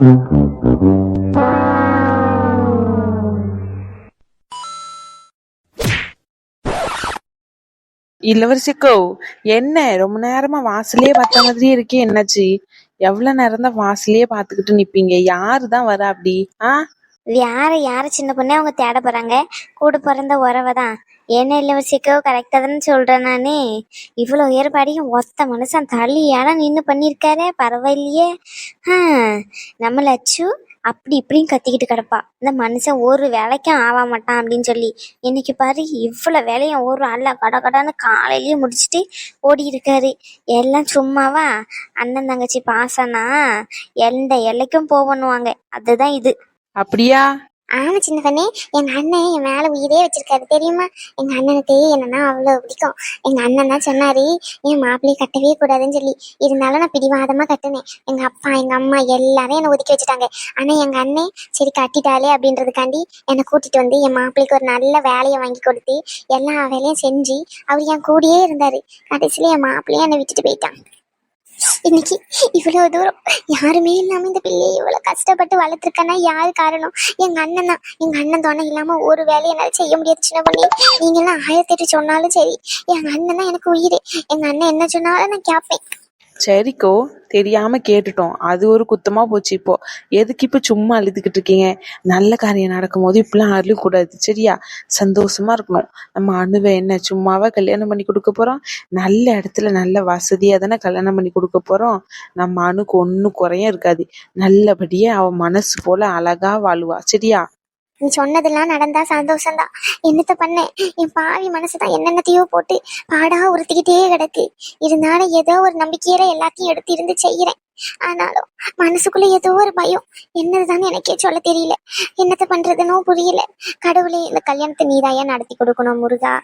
இளவரசிக்கோ, என்ன ரொம்ப நேரமா வாசலையே பார்த்த மாதிரியே இருக்கே, என்னாச்சு? எவ்வளவு நேரம் தான் வாசலையே பார்த்துக்கிட்டு நிப்பீங்க? யாருதான் வரா அப்படி? யார சின்ன பொண்ணே அவங்க தேட போறாங்க? கூட பிறந்த உறவை தான். என்ன இளவரசிக்கோ, கரெக்டா தானே சொல்றேன் நானு. இவ்வளவு ஏற்பாடையும் ஒத்த மனுஷன் தள்ளியால நின்று பண்ணிருக்காரே, பரவாயில்லையே. நம்ம லட்சு அப்படி இப்படின்னு கத்திக்கிட்டு கிடப்பா, இந்த மனுஷன் ஒரு வேலைக்கும் ஆக மாட்டான் அப்படின்னு சொல்லி. இன்னைக்கு பாரு, இவ்வளவு வேலையும் ஒரு அல்ல கடன்னு காலையிலயே முடிச்சுட்டு ஓடி இருக்காரு. எல்லாம் சும்மாவா? அண்ணன் தங்கச்சி பாசனா எந்த எல்லைக்கும் போகணுவாங்க, அதுதான் இது. அப்படியா? ஆமா சின்ன பண்ணே, எங்க அண்ணன் என் மேல உயிரே வச்சிருக்காரு தெரியுமா? எங்க அண்ணனுக்கு என்னன்னா அவ்வளவு பிடிக்கும். எங்க அண்ணன் தான் சொன்னாரு என் மாப்பிள்ளையை கட்டவே கூடாதுன்னு சொல்லி. இருந்தாலும் நான் பிடிவாதமா கட்டுனேன். எங்க அப்பா எங்க அம்மா எல்லாரும் என்னை ஒதுக்கி வச்சுட்டாங்க. ஆனா எங்க அண்ணன் சரி கட்டிட்டாலே அப்படின்றதுக்காண்டி என்னை கூட்டிட்டு வந்து என் மாப்பிள்ளைக்கு ஒரு நல்ல வேலையை வாங்கி கொடுத்து எல்லா வேலையும் செஞ்சு அவர் என் கூடயே இருந்தாரு. கடைசியில என் மாப்பிள்ளையே என்னை விட்டுட்டு போயிட்டான். இன்னைக்கு இவ்வளவு தூரம் யாருமே இல்லாம இந்த பிள்ளையை இவ்வளவு கஷ்டப்பட்டு வளர்த்துருக்கேன்னா யாரு காரணம்? எங்க அண்ணன் தான். எங்க அண்ணன் துணை இல்லாம ஒரு வேலையை என்னால செய்ய முடியாது சின்ன பண்ணி. நீங்க எல்லாம் 1008 சொன்னாலும் சரி, எங்க அண்ணன் தான் எனக்கு உயிர். எங்க அண்ணன் என்ன சொன்னாலும் நான் கேட்பேன். சரிக்கோ, தெரியாம கேட்டுட்டோம், அது ஒரு குத்தமா போச்சு. இப்போ எதுக்கு இப்ப சும்மா அழுதுகிட்டு இருக்கீங்க? நல்ல காரியம் நடக்கும் போது இப்பெல்லாம் அழுக கூடாது, சரியா? சந்தோஷமா இருக்கணும். நம்ம அணுவை என்ன சும்மாவா கல்யாணம் பண்ணி கொடுக்க போறோம்? நல்ல இடத்துல நல்ல வசதியா தானே கல்யாணம் பண்ணி கொடுக்க போறோம். நம்ம அணுக்கு ஒன்னும் குறையும் இருக்காது. நல்லபடியா அவ மனசு போல அழகா வாழுவா, சரியா? நீ சொன்னதெல்லாம் நடந்தா சந்தோஷம்தான். என்னத்த பண்ணேன், என் பாவி மனசுதான் என்னென்னத்தையோ போட்டு பாடா உறுத்திக்கிட்டே கிடக்கு. இருந்தாலும் ஏதோ ஒரு நம்பிக்கையில எல்லாத்தையும் எடுத்து இருந்து செய்யறேன். ஆனாலும் மனசுக்குள்ள ஏதோ ஒரு பயம். என்னதுதான்னு எனக்கே சொல்ல தெரியல. என்னத்த பண்றதுன்னு புரியல. கடவுளே, இந்த கல்யாணத்தை நீதாயா நடத்தி கொடுக்கணும் முருகா.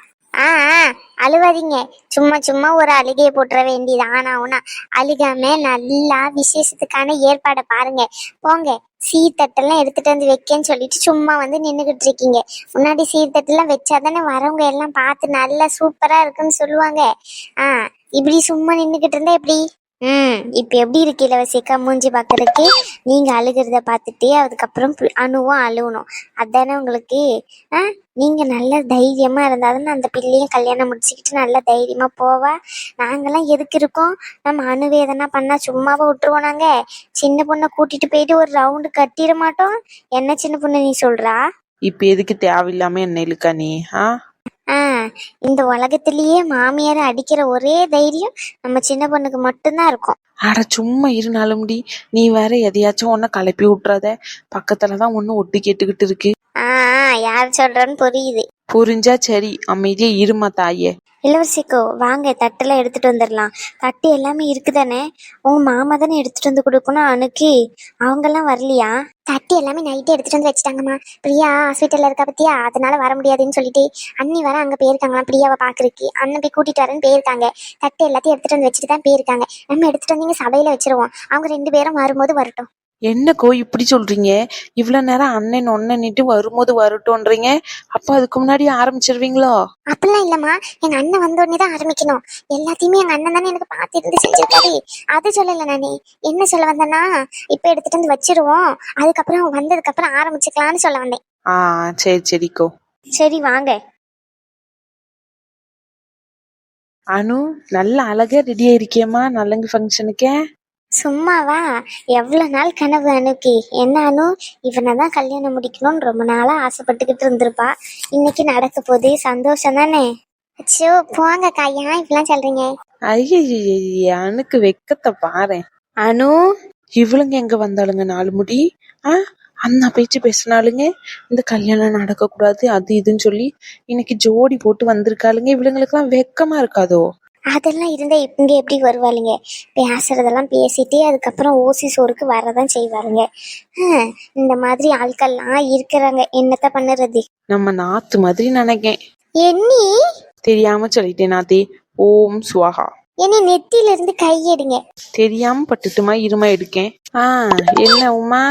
அழுவாதீங்க. சும்மா சும்மா ஒரு அழுகையை போட்டுற வேண்டியது. ஆனா அழுகாம நல்லா விசேஷத்துக்கான ஏற்பாடை பாருங்க. போங்க, சீர்தட்டெல்லாம் எடுத்துட்டு வந்து வைக்கன்னு சொல்லிட்டு சும்மா வந்து நின்றுகிட்டு இருக்கீங்க. முன்னாடி சீர்தட்டெல்லாம் வச்சாதானே வரவங்க எல்லாம் பார்த்து நல்லா சூப்பரா இருக்குன்னு சொல்லுவாங்க. இப்படி சும்மா நின்றுகிட்டு இருந்தா எப்படி? இப்ப எப்படி இருக்கு இளவரசிக்கா மூஞ்சி பாக்குறதுக்கு? நீங்க அழுகிறத பார்த்துட்டு அதுக்கப்புறம் அணுவும் அழுகணும், அதானே உங்களுக்கு? நீங்க நல்ல தைரியமா இருந்தாலும் அந்த பிள்ளையும் கல்யாணம் முடிச்சுக்கிட்டு நல்ல தைரியமா போவா. நாங்கெல்லாம் எதுக்கு இருக்கோம்? நம்ம அணுவே எதனா பண்ணா சும்மாவா விட்டுருவோம்? நாங்க சின்ன பொண்ணை கூட்டிட்டு போயிட்டு ஒரு ரவுண்டு கட்டிட மாட்டோம். என்ன சின்ன பொண்ணு நீ சொல்றா? இப்ப எதுக்கு தேவையில்லாம என்ன இழுக்கா நீ? இந்த உலகத்திலேயே மாமியார அடிக்கிற ஒரே தைரியம் நம்ம சின்ன பொண்ணுக்கு மட்டும்தான் இருக்கும். அட சும்மா இருந்தாலும் முடி. நீ வேற எதையாச்சும் ஒன்ன கிளப்பி விட்டுறாத. பக்கத்துலதான் ஒண்ணு ஒட்டு கேட்டுக்கிட்டு இருக்கு. யார் சொல்றன்னு புரியுது. புரிஞ்சா சரி, அமைதியா இருமா தாயே. இளவரசிக்கோ, வாங்க தட்டெல்லாம் எடுத்துட்டு வந்துடலாம். தட்டு எல்லாமே இருக்குதானே? உங்க மாமா தானே எடுத்துட்டு வந்து கொடுக்கணும் அணுக்கு. அவங்கெல்லாம் வரலையா? தட்டு எல்லாமே நைட்டே எடுத்துட்டு வந்து வச்சுட்டாங்கம்மா. பிரியா ஹாஸ்பிட்டல்ல இருக்கா பத்தியா, அதனால வர முடியாதுன்னு சொல்லிட்டு அண்ணி வர அங்க போயிருக்காங்களாம் பிரியாவை பாக்குறதுக்கு. அண்ணன் போய் கூட்டிட்டு வரேன்னு போயிருக்காங்க. தட்டு எல்லாத்தையும் எடுத்துட்டு வந்து வச்சுட்டு தான் போயிருக்காங்க. நம்ம எடுத்துட்டு வந்து இங்க சபையில வச்சிருவோம். அவங்க 2 பேரும் வரும்போது வரட்டும். என்னக்கோ இப்படி சொல்றீங்க? இவ்வளவு நேரம் அண்ணன் ஒன்னிட்டு வரும்போது வரட்டும்ன்றீங்க. அப்ப அதுக்கு முன்னாடி ஆரம்பிச்சிருவீங்களோ? அப்படிலாம் இல்லம்மா, எங்க அண்ணன் வந்த உடனே தான் ஆரம்பிக்கணும். எல்லாத்தையுமே எங்க அண்ணன் தானே எனக்கு பார்த்து இருந்து செஞ்சிருக்காரு. அது சொல்லல நானே. என்ன சொல்ல வந்தேன்னா, இப்ப எடுத்துட்டு வந்து வச்சிருவோம், அதுக்கப்புறம் வந்ததுக்கு அப்புறம் ஆரம்பிச்சுக்கலாம்னு சொல்ல வந்தேன். சரி சரிக்கோ. சரி வாங்க. அனு, நல்ல அழகா ரெடியா இருக்கியம்மா நல்லங்க ஃபங்க்ஷனுக்கு. சும்மாவா? எவ்வளவு நாள் கனவு அணுக்கு. என்ன அனு, இவனைதான் கல்யாணம் முடிக்கணும்னு ரொம்ப நாளா ஆசைப்பட்டுக்கிட்டு இருந்திருப்பா. இன்னைக்கு நடக்க போகுது, சந்தோஷம் தானே? அச்சோ போங்கக்கா, ஏன் இப்பெல்லாம் சொல்றீங்க? ஐய, அணுக்கு வெக்கத்தை பாரு. அனு, இவளுங்க எங்க வந்தாளுங்க 4 முடி? அண்ணா பேச்சு பேசினாலுங்க இந்த கல்யாணம் நடக்க கூடாது அது இதுன்னு சொல்லி இன்னைக்கு ஜோடி போட்டு வந்திருக்காளுங்க. இவளுங்களுக்கு எல்லாம் வெக்கமா இருக்காதோ? அதெல்லாம் இருந்தா இங்க எப்படி வருவாளுங்க? பேசுறதெல்லாம் பேசிட்டு அதுக்கப்புறம் ஓசி சோறுக்கு வரதான் செய்வாருங்க. இந்த மாதிரி ஆட்கள்லாம் இருக்கிறாங்க, என்னத்த பண்ணுறது? நம்ம நாத்து மாதிரி நினைக்கேன். என்னி தெரியாம சொல்லிட்டேன் நாத்தி. ஓம் சுவாகா. என்னை நெத்தியில இருந்து கையெடுங்க. தெரியாம பட்டுட்டுமா, இருமா எடுக்கேன். என்ன உமா,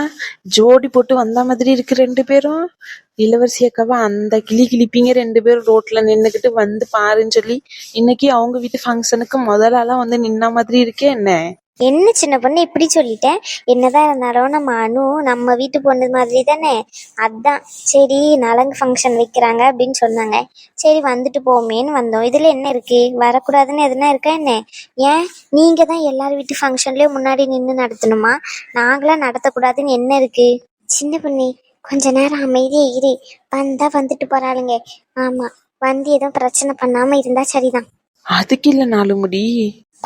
ஜோடி போட்டு வந்த மாதிரி இருக்கு 2 பேரும். இளவரசி அக்காவா அந்த கிளிப்பிங்க 2 பேரும் ரோட்ல நின்னுக்கிட்டு வந்து பாருன்னு சொல்லி இன்னைக்கு அவங்க வீட்டு ஃபங்க்ஷனுக்கு முதலாலாம் வந்து நின்ன மாதிரி இருக்கே என்ன? என்ன சின்ன பொண்ணு இப்படி சொல்லிட்டேன்? என்னதான் இருந்தாலும் நம்ம அனு நம்ம வீட்டு பொண்ணு மாதிரி தானே. அதான் சரி நலங்கு ஃபங்க்ஷன் வைக்கிறாங்க அப்படின்னு சொன்னாங்க. சரி வந்துட்டு போமேன்னு வந்தோம். இதுல என்ன இருக்கு? வரக்கூடாதுன்னு எதுனா இருக்கா என்ன? ஏன் நீங்க தான் எல்லார் வீட்டு ஃபங்க்ஷன்லயும் முன்னாடி நின்று நடத்தணுமா? நாங்களாம் நடத்தக்கூடாதுன்னு என்ன இருக்கு? சின்ன பொண்ணு கொஞ்ச நேரம் அமைதியே இரு. வந்தா வந்துட்டு போறாளுங்க. ஆமா, வந்து எதுவும் பிரச்சனை பண்ணாம இருந்தா சரிதான். அதுக்கு இல்ல நாலு முடி.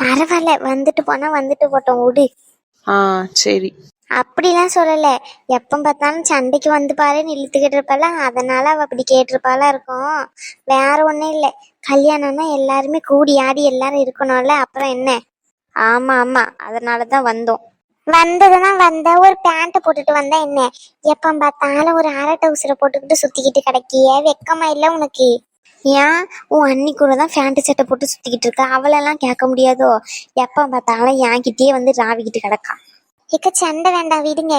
பரவாயில்ல, வந்துட்டு போனா வந்துட்டு போட்டோம் விடு. ஆ சரி. அப்படிலாம் சொல்லல. எப்ப பார்த்தாலும் சண்டைக்கு வந்து பாருன்னு இழுத்துக்கிட்டு இருப்பாள, அதனால அவ அப்படி கேட்டிருப்பாளா இருக்கும். வேற ஒண்ணும் இல்ல. கல்யாணம்னா எல்லாருமே கூடி ஆடி எல்லாரும் இருக்கணும்ல, அப்புறம் என்ன? ஆமா ஆமா, அதனாலதான் வந்தோம். வந்ததுதான் வந்த ஒரு பேண்ட போட்டுட்டு வந்தா என்ன? எப்ப பார்த்தாலும் ஒரு அரை டவுசரை போட்டுக்கிட்டு சுத்திக்கிட்டு கிடைக்கிய, வெக்கமா இல்ல உனக்கு? ஏன் உன் அண்ணி கூட தான் பேண்ட் சட்டை போட்டு சுத்திக்கிட்டு இருக்கா, அவளெல்லாம் கேட்க முடியாதோ? எப்ப பார்த்தாலும் என்கிட்டயே வந்து ராவிக்கிட்டு கிடக்கா. இக்க சண்டை வேண்டாம் விடுங்க.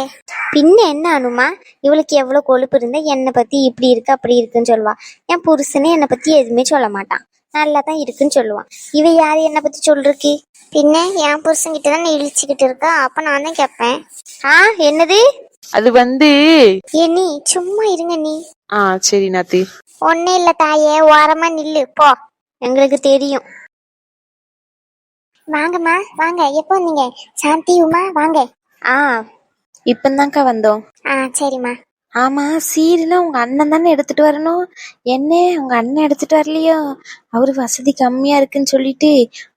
பின்ன என்ன அனுமா, இவளுக்கு எவ்வளவு கொழுப்பு இருந்தா என்னை பத்தி இப்படி இருக்கு அப்படி இருக்குன்னு சொல்லுவா. என் புருஷனே என்னை பத்தி எதுவுமே சொல்ல மாட்டான், நல்லா தான் இருக்குன்னு சொல்லுவான். இவ யாரு என்னை பத்தி சொல்றக்கு? பின்ன என் புருஷன்கிட்ட தான் நீ இழிச்சுக்கிட்டு இருக்கா, அப்ப நான் தான் கேட்பேன். ஆ என்னது? அது வந்து ஏ நீ சும்மா இருங்க நீ. ஆ சரி நாத்தி. ஒன்னும் இல்ல தாயே, ஓரமா நில்லு போ, எங்களுக்கு தெரியும். வாங்கம்மா வாங்க. எப்போ வந்தீங்க? சாந்தி உமா வாங்க. ஆ இப்பந்தாக்கா வந்தோம். ஆ சரிம்மா. ஆமா, சீரெல்லாம் உங்க அண்ணன் தானே எடுத்துட்டு வரணும். என்ன உங்க அண்ணன் எடுத்துட்டு வரலையோ? அவரு வசதி கம்மியா இருக்குன்னு சொல்லிட்டு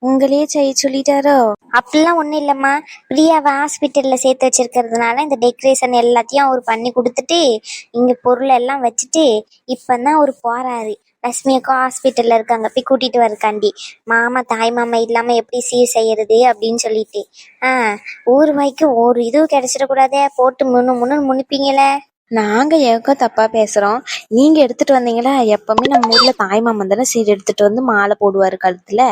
உங்களையே செய்ய சொல்லிட்டாரோ? அப்படிலாம் ஒன்றும் இல்லைம்மா. பிரியாவை ஹாஸ்பிட்டலில் சேர்த்து வச்சிருக்கிறதுனால இந்த டெக்கரேஷன் எல்லாத்தையும் அவர் பண்ணி கொடுத்துட்டு இங்கே பொருள் எல்லாம் வச்சுட்டு இப்போதான் அவர் போறாரு. லட்சுமியக்கா ஹாஸ்பிட்டலில் இருக்காங்க, போய் கூட்டிட்டு வரக்காண்டி. மாமா தாய் மாமா இல்லாமல் எப்படி சீர் செய்யறது அப்படின்னு சொல்லிட்டு. ஊர் வாய்க்கு ஒரு இதுவும் கிடைச்சிடக்கூடாதே, போட்டு முன்னு முன்னிப்பீங்களே. நாங்க ஏக்கோ தப்பா பேசுறோம்? நீங்க எடுத்துட்டு வந்தீங்களா? எப்பவுமே நம்ம ஊர்ல தாய் மாமன் தானே சீர் எடுத்துட்டு வந்து மாலை போடுவாரு கழுத்துல.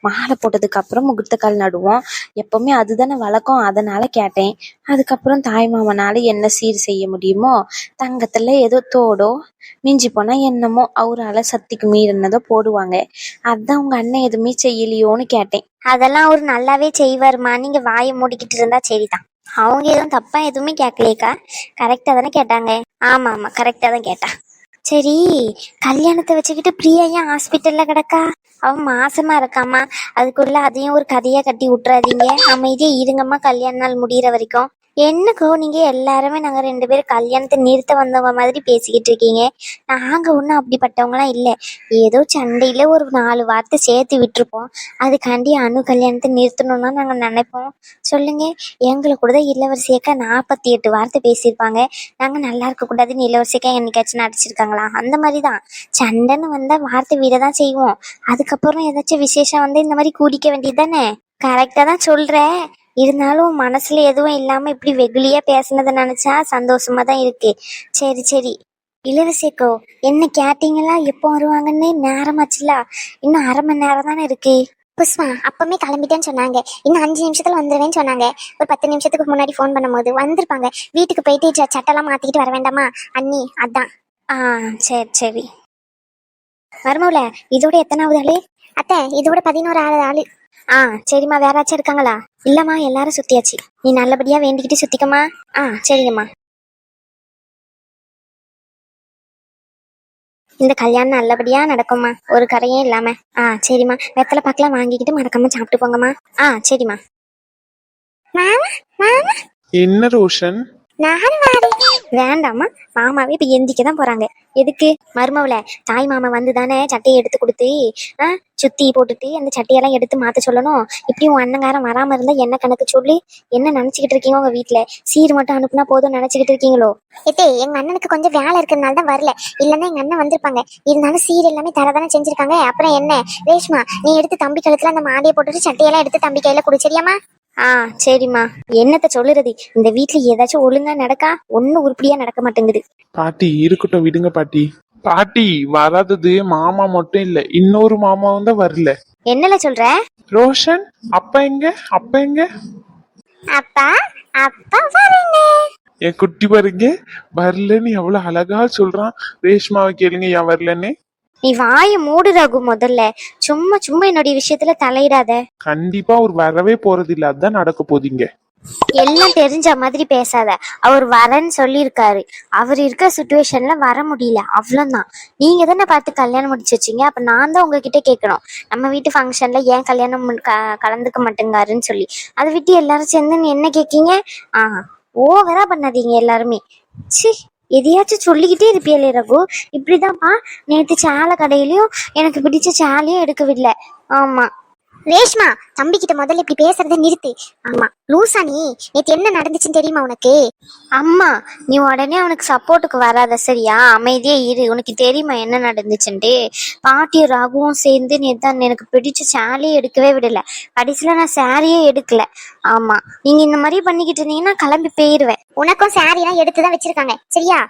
மாலை போட்டதுக்கு அப்புறம் முகூர்த்த கால் நடுவோம். எப்பவுமே அதுதானே வழக்கம், அதனால கேட்டேன். அதுக்கப்புறம் தாய் மாமனால என்ன சீர் செய்ய முடியுமோ, தங்கத்துல ஏதோ தோடோ மிஞ்சி போனா என்னமோ அவரால சக்திக்கு மீறினதோ போடுவாங்க. அதான் உங்க அண்ணன் எதுவுமே செய்யலையோன்னு கேட்டேன். அதெல்லாம் அவர் நல்லாவே செய்வாருமா, நீங்க வாயை மூடிக்கிட்டு இருந்தா சரிதான். அவங்க எதுவும் தப்பா எதுவுமே கேட்கலையக்கா, கரெக்டா தானே கேட்டாங்க? ஆமா ஆமா, கரெக்டா தான் கேட்டா. சரி, கல்யாணத்தை வச்சுக்கிட்டு பிரியா ஏன் ஹாஸ்பிட்டல்ல கிடக்கா? அவன் மாசமா இருக்காமா, அதுக்குள்ள அதையும் ஒரு கதையா கட்டி விட்டுறாதீங்க. அமைதியா இருங்கம்மா கல்யாண நாள் முடியிற வரைக்கும். என்னக்கோ நீங்க எல்லாருமே நாங்க 2 பேரும் கல்யாணத்தை நிறுத்த வந்தவங்க மாதிரி பேசிக்கிட்டு இருக்கீங்க. நாங்க ஒன்றும் அப்படிப்பட்டவங்களாம் இல்லை. ஏதோ சண்டையில ஒரு 4 வார்த்தை சேர்த்து விட்டுருப்போம், அதுக்காண்டி அணு கல்யாணத்தை நிறுத்தணும்னா நாங்க நினைப்போம்? சொல்லுங்க. எங்களை கூட தான் இளவரசியக்கா 48 வார்த்தை பேசியிருப்பாங்க. நாங்க நல்லா இருக்க கூடாதுன்னு இளவரசியக்கா என்னைக்காச்சும் நடிச்சிருக்காங்களா? அந்த மாதிரிதான் சண்டைன்னு வந்தா வார்த்தை விட தான் செய்வோம். அதுக்கப்புறம் ஏதாச்சும் விசேஷம் வந்து இந்த மாதிரி கூடிக்க வேண்டியது தானே. கரெக்டா தான் சொல்ற. இருந்தாலும் மனசுல எதுவும் இல்லாம இப்படி வெகுளியா பேசுனதை நினைச்சா சந்தோஷமா தான் இருக்கு. சரி சரி, இளவரசிக்கோ என்ன கேட்டீங்களா? எப்போ வருவாங்கன்னு? நேரமாச்சுல, இன்னும் அரை மணி நேரம் தானே இருக்கு. புஷ்மா அப்பமே கிளம்பிட்டேன்னு சொன்னாங்க, இன்னும் 5 நிமிஷத்துல வந்துருவேன்னு சொன்னாங்க. ஒரு 10 நிமிஷத்துக்கு முன்னாடி ஃபோன் பண்ணும்போது வந்திருப்பாங்க. வீட்டுக்கு போயிட்டு சட்டெல்லாம் மாத்திக்கிட்டு வர வேண்டாமா அண்ணி? அதான். சரி சரி. மருமவுல இதோட எத்தனாவது ஆளு? அத்தை இதோட 11ஆவது ஆளு. சரிம்மா. வேற ஆச்சும் இருக்காங்களா? இல்லம்மா, எல்லாரும் சுத்தியாச்சு. நீ நல்லபடியா வேண்டிக்கிட்டு சுத்திக்கம்மா. சரிங்கம்மா. இந்த கல்யாணம் நல்லபடியா நடக்கும்மா, ஒரு கரையும் இல்லாம. சரிம்மா. வெத்தலை பாக்கெல்லாம் வாங்கிக்கிட்டு மறக்காம சாப்பிட்டு போங்கம்மா. சரிம்மா. என்ன ரோஷன்? வேண்டாமா, மாமாவே இப்ப எந்திக்க தான் போறாங்க. எதுக்கு? மருமவுல தாய் மாமா வந்து தானே சட்டையை எடுத்து கொடுத்து சுத்தி போட்டுட்டு அந்த சட்டையெல்லாம் எடுத்து மாத்த சொல்லணும். இப்படி உன் அண்ணங்காரம் வராம இருந்தா என்ன கணக்கு சொல்லு? என்ன நினைச்சுக்கிட்டு இருக்கீங்க? உங்க வீட்டுல சீர் மட்டும் அனுப்புனா போதும் நினைச்சுக்கிட்டு இருக்கீங்களோ? எங்க அண்ணனுக்கு கொஞ்சம் வேலை இருக்கிறதுனால தான் வரல, இல்லன்னா எங்க அண்ணன் வந்திருப்பாங்க. இருந்தாலும் சீர் எல்லாமே தரதானே செஞ்சிருக்காங்க. அப்புறம் என்ன? ரேஷ்மா நீ எடுத்து தம்பி கழுத்துல அந்த மாலையை போட்டுட்டு சட்டையெல்லாம் எடுத்து தம்பி கையில கொடு, சரியாமா? சரிம்மா. என்னத்த சொல்லுறது, இந்த வீட்டுல ஏதாச்சும் ஒழுங்கா நடக்கா? ஒன்னும் உருப்படியா நடக்க மாட்டேங்குது. பாட்டி இருக்கட்டும், விடுங்க பாட்டி. பாட்டி வராதது மாமா மட்டும் இல்ல, இன்னொரு மாமாவும் தான் வரல. என்னல சொல்ற? ரோஷன் அப்பா எங்க? அப்பா எங்க? அப்பா அப்பா வரீங்க. என் குட்டி பாருங்க வரலன்னு எவ்வளவு அழகா சொல்றான். ரேஷ்மாவை கேளுங்க ஏன் வரலன்னு. நீ வாயை மூடு ரகு முதல்ல. சும்மா சும்மா என்னுடைய விஷயத்துல தலையிடாத. கண்டிப்பா அவர் வரவே போறது இல்ல, அதான் நடக்க போதீங்க. எல்லாம் தெரிஞ்ச மாதிரி பேசாத. அவர் வரேன்னு சொல்லியிருக்காரு. அவர் இருக்க சுச்சுவேஷன்ல வர முடியல, அவ்வளவுதான். நீங்க தானே பார்த்து கல்யாணம் முடிச்சு வச்சீங்க. அப்ப நான் தான் உங்ககிட்ட கேட்கணும், நம்ம வீட்டு ஃபங்க்ஷன்ல ஏன் கல்யாணம் கலந்துக்க மாட்டேங்காருன்னு சொல்லி. அதை விட்டு எல்லாரும் சேர்ந்து நீ என்ன கேட்கீங்க? ஓவரா பண்ணாதீங்க எல்லாருமே. சி, எதையாச்சும் சொல்லிக்கிட்டே இருப்பியலே ரகு. இப்படிதான்ப்பா, நேற்று சேலை கடையிலயும் எனக்கு பிடிச்ச சேலையும் எடுக்கவில்லை. ஆமா ரேஷ்மா, தம்பி கிட்ட முதல்ல இப்படி பேசுறத நிறுத்து. ஆமா, லூசா நீ? நேத்து என்ன நடந்துச்சுன்னு தெரியுமா உனக்கு? அம்மா, நீ உடனே அவனுக்கு சப்போர்ட்டுக்கு வராத சரியா? அமைதியே இரு. உனக்கு தெரியுமா என்ன நடந்துச்சுன்ட்டு? பாட்டியும் ராகுவும் சேர்ந்து நேத்தான் எனக்கு பிடிச்ச சேலையே எடுக்கவே விடல. கடைசியில நான் சாரியே எடுக்கல. ஆமா, நீங்க இந்த மாதிரி பண்ணிக்கிட்டு இருந்தீங்கன்னா கிளம்பி போயிருவேன். உனக்கும் சாரி எல்லாம் எடுத்துதான் வச்சிருக்காங்க சரியா?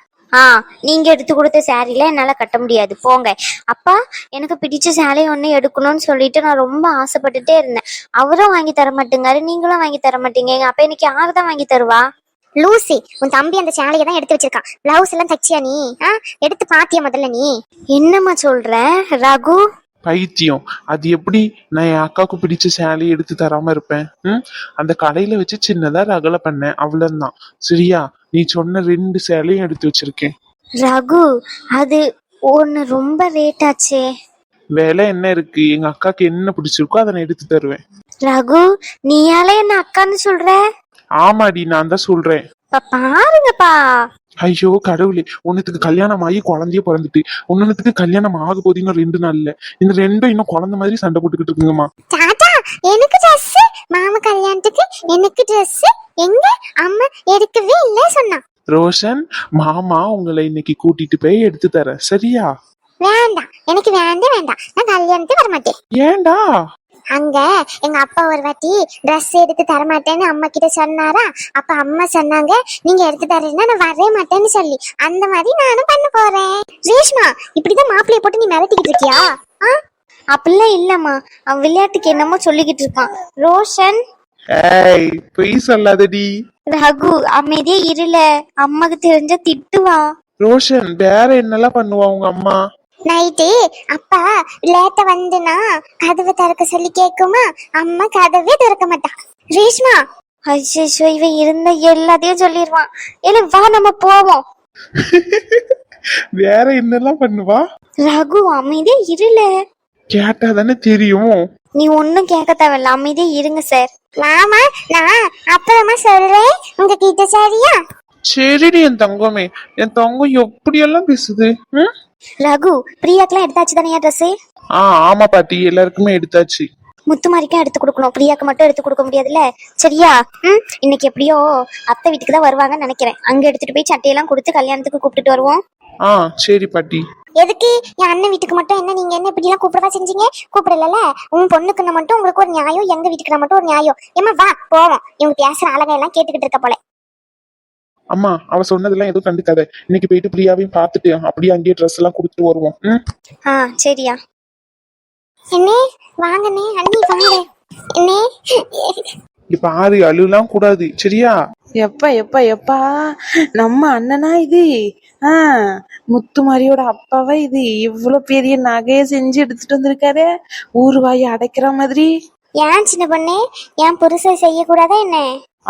நீங்க எடுத்து கொடுத்த சாரில என்னால கட்ட முடியாது, போங்க. அப்பா, எனக்கு பிடிச்ச சேலை ஒண்ணு எடுக்கணும்னு சொல்லிட்டு நான் ரொம்ப ஆசைப்பட்டுட்டே இருந்தேன். அவரும் வாங்கி தர மாட்டேங்காரு, நீங்களும் வாங்கி தர மாட்டீங்க. அப்ப எனக்கு யாருதான் வாங்கி தருவா? லூசி, உன் தம்பி அந்த சேலையை தான் எடுத்து வச்சிருக்கான். பிளவுஸ் எல்லாம் தச்சியா நீ? எடுத்து பாத்தியா முதல்ல நீ? என்னம்மா சொல்ற ரகு? பைத்தியம், அது எப்படி நான் என் அக்காவுக்கு பிடிச்ச சேலையை எடுத்து தராம இருப்பேன்? அந்த கடையில வச்சு சின்னதா ரகலை பண்ணேன், அவ்வளவுதான். சரியா? நீ சொன்ன 2 சேலையும் எடுத்து வச்சிருக்கேன். ரகு, அது ஒன்னு ரொம்ப ரேட் ஆச்சே. விலை என்ன இருக்கு? எங்க அக்காக்கு என்ன பிடிச்சிருக்கோ அதை நான் எடுத்து தருவேன். ரகு, நீயால என்ன அக்கான்னு சொல்ற? ஆமாடி, நான் தான் சொல்றேன். பாருங்கப்பா. ஐயோ கடவுளே, ஒன்னுத்துக்கு கல்யாணம் ஆகி குழந்தைய பிறந்துட்டு, ஒன்னுத்துக்கு கல்யாணம் ஆக போது இன்னும் 2 நாள்ல. இந்த ரெண்டும் இன்னும் குழந்தை மாதிரி சண்டை போட்டுக்கிட்டு இருக்குங்கம்மா. தாத்தா, எனக்கு ட்ரெஸ், மாமா கல்யாணத்துக்கு எனக்கு ட்ரெஸ் எங்க அம்மா எடுக்கவே இல்ல சொன்னா. ரோஷன், மாமா உங்களை இன்னைக்கு கூட்டிட்டு போய் எடுத்து தரேன், சரியா? வேண்டாம், எனக்கு வேண்டாம், நான் கல்யாணத்துக்கு வர மாட்டேன். ஏண்டா? அங்க எங்க அப்பா ஒரு வாட்டி ட்ரெஸ் எடுத்து தர மாட்டேன்னு அம்மா கிட்ட சொன்னாரா. அப்ப அம்மா சொன்னாங்க, நீங்க எடுத்து தரேன்னா நான் வரவே மாட்டேன்னு சொல்லி. அந்த மாதிரி நானும் பண்ண போறேன். ரேஷ்மா, இப்படிதான் மாப்பிள்ளைய போட்டு நீ மிரட்டிக்கிட்டு இருக்கியா? அப்படிலாம் இல்லம்மா, அவன் விளையாட்டுக்கு என்னமோ சொல்லிக்கிட்டு இருக்கான். ரோஷன், ஏய், பொய் சொல்லாதடி. ரகு, அமைதியே இருல. அம்மாக்கு தெரிஞ்ச திட்டுவா. ரோஷன், வேற என்னெல்லாம் பண்ணுவா உங்க அம்மா? நைட்டு அப்பா லேட்டா வந்துனா கதவை திறக்க சொல்லி கேக்குமா, அம்மா கதவே திறக்க மாட்டா. ரேஷ்மா, ஐயோ, இவன் இருந்த எல்லாத்தையும் சொல்லிடுவான். இல்ல வா, நம்ம போவோம். வேற என்னெல்லாம் பண்ணுவா? ரகு, அமைதியே இருல. கேட்டா தானே தெரியும். நீ ஒன்னும் கேட்க தேவையில்ல, அமைதியே இருங்க சார். மாமா, நான் அப்புறமா சொல்றேன் உங்ககிட்ட சரியா? சரிடி என் தங்கமே. என் தங்கம் எப்படியெல்லாம் பேசுது. ரகு, பிரியாக்கெல்லாம் எடுத்தாச்சு தானே ட்ரெஸ்? ஆமா பாட்டி, எல்லாருக்குமே எடுத்தாச்சு. முத்துமாரிக்கா எடுத்து கொடுக்கணும், பிரியாக்கு மட்டும் எடுத்து கொடுக்க முடியாதுல்ல, சரியா? இன்னைக்கு எப்படியோ அத்தை வீட்டுக்கு தான் வருவாங்கன்னு நினைக்கிறேன். அங்க எடுத்துட்டு போய் சட்டையெல்லாம் கொடுத்து கல்யாணத்துக்கு கூப்பிட்டுட்டு வருவோம். சரி பாட்டி. எதுக்கு என் அண்ணன் வீட்டுக்கு மட்டும் என்ன நீங்க என்ன இப்படி எல்லாம் கூப்பிடவா செஞ்சீங்க? கூப்பிடல. உன் பொண்ணுக்குன்னா மட்டும் உங்களுக்கு ஒரு நியாயம், எங்க வீட்டுக்குன்னா மட்டும் ஒரு நியாயம். ஏமா வா போவோம். இவங்க பேசுற அழகை எல்லாம் கேட்டுக்கிட்டு இருக்க போல. அம்மா, அவ சொன்னதெல்லாம் எதுவும் கண்டுக்காத. இன்னைக்கு போயிட்டு பிரியாவையும் பார்த்துட்டு அப்படியே அங்கேயே ட்ரெஸ் எல்லாம் கொடுத்துட்டு வருவோம். சரியா? என்னே வாங்கண்ணே, அண்ணி வாங்க. என்னே இப்ப ஆறு அழுலாம் கூடாது, சரியா? எப்பா எப்பா எப்பா, நம்ம அண்ணனா இது? முத்துமாரியோட அப்பாவா இது? இவ்வளவு பெரிய நகையை செஞ்சு எடுத்துட்டு வந்திருக்காரு, ஊர் வாயை அடைக்கிற மாதிரி. ஏன் சின்ன பொண்ணே, ஏன் புருஷன் செய்யக்கூடாதா என்ன?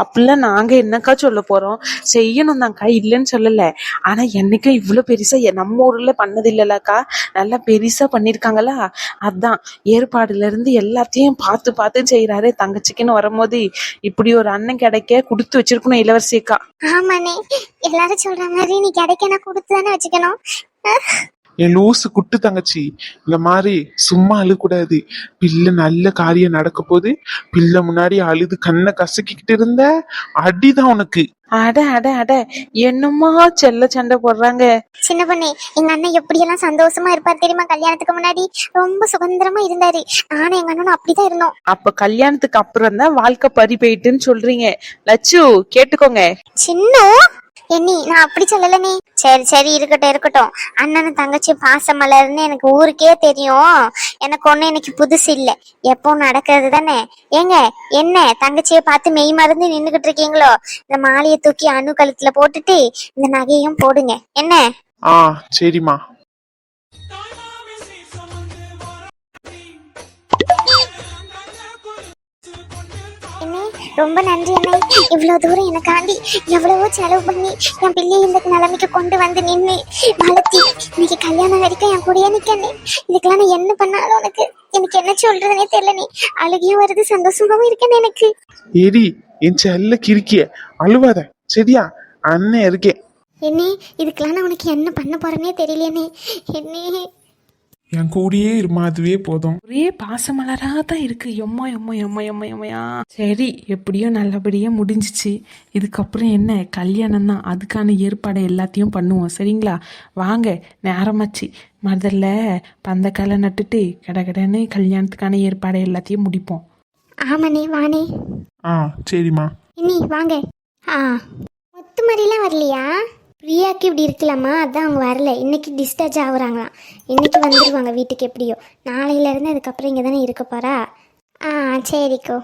அப்படிலாம் நாங்க என்னக்கா சொல்ல போறோம்? செய்யணும் தான்க்கா, இல்லைன்னு சொல்லல. ஆனா என்னைக்கும் இவ்வளவு பெருசா நம்ம ஊர்ல பண்ணது இல்லலக்கா. நல்லா பெருசா பண்ணிருக்காங்களா, அதான் ஏற்பாடுல இருந்து எல்லாத்தையும் பார்த்து பார்த்து செய்யறாரு. தங்கச்சிக்குன்னு வரும்போது இப்படி ஒரு அண்ணன் கிடைக்க கொடுத்து வச்சிருக்கணும் இளவரசிக்கா. ஆமாண்ணே, எல்லாரும் சொல்ற மாதிரி நீ கிடைக்க நான் கொடுத்து தானே வச்சுக்கணும். என் லூசு குட்டு தங்கச்சி, இந்த மாதிரி சும்மா அழுக்கூடாது. பிள்ளை நல்ல காரியம் நடக்க போது பிள்ளை முன்னாடி அழுது கண்ணை கசக்கிக்கிட்டு இருந்த அடிதான் உனக்கு. அட அட அட, என்னமா செல்ல சண்டை போடுறாங்க. சின்ன பொண்ணே, எங்க அண்ணன் எப்படியெல்லாம் சந்தோஷமா இருப்பார் தெரியுமா? கல்யாணத்துக்கு முன்னாடி ரொம்ப சுதந்திரமா இருந்தாரு. நானும் எங்க அண்ணனும் அப்படிதான் இருந்தோம். அப்ப கல்யாணத்துக்கு அப்புறம் தான் வாழ்க்கை பறி போயிட்டுன்னு சொல்றீங்க. லட்சு, கேட்டுக்கோங்க. சின்ன என்னி, நான் அப்படி சொல்லலனே. சரி இருக்கட்டும். அண்ணனும் தங்கச்சி பாசம் மலர்னு எனக்கு ஊருக்கே தெரியும். எனக்கு ஒண்ணு இன்னைக்கு புதுசு இல்ல, எப்போ நடக்கிறது தானே. ஏங்க, என்ன தங்கச்சியை பார்த்து மெய் மறந்து நின்னுகிட்டு இருக்கீங்களோ? இந்த மாலையை தூக்கி அணு கழுத்துல போட்டுட்டு இந்த நகையும் போடுங்க என்ன? சரிம்மா. ரொம்ப நன்றி அண்ணே. இவ்வளோ தூரம் எனக்காண்டி எவ்வளவோ செலவு பண்ணி என் பிள்ளையை இந்த நிலைமைக்கு கொண்டு வந்து நின்று வளர்த்தி இன்னைக்கு கல்யாணம் வரைக்கும் என் கூடயே நிற்கண்ணே. இதுக்கெல்லாம் நான் என்ன பண்ணாலும் எனக்கு என்ன சொல்றதுனே தெரியலனே. அழுகியும் வருது, சந்தோஷமாவும் இருக்கேன்னு எனக்கு. எரி என் செல்ல கிறுக்கிய, அழுவாத சரியா? அண்ணன் இருக்கேன். என்னே இதுக்கெல்லாம் நான் உனக்கு என்ன பண்ண போறேனே தெரியலையனே. என்னே என் கூடயே இருமா, அதுவே போதும். ஒரே பாசமலரா தான் இருக்கு. எம்மா எம்மா எம்மா எம்மா எம்மையா. சரி, எப்படியோ நல்லபடியா முடிஞ்சிச்சு. இதுக்கப்புறம் என்ன, கல்யாணம் தான். அதுக்கான ஏற்பாடு எல்லாத்தையும் பண்ணுவோம் சரிங்களா? வாங்க, நேரமாச்சு. முதல்ல பந்தக்காலை நட்டுட்டு கடகடன்னு கல்யாணத்துக்கான ஏற்பாடு எல்லாத்தையும் முடிப்போம். ஆமாண்ணே வானே. சரிம்மா. இனி வாங்க. முத்து மாதிரிலாம் வரலையா? பிரியாக்கு இப்படி இருக்கலாமா? அதான் அவங்க வரல. இன்னைக்கு டிஸ்சார்ஜ் ஆகுறாங்களாம். இன்னைக்கு வந்துடுவாங்க வீட்டுக்கு எப்படியோ. நாளையிலேருந்து அதுக்கப்புறம் இங்கே தானே இருக்க போகிறா. சரிக்கோ.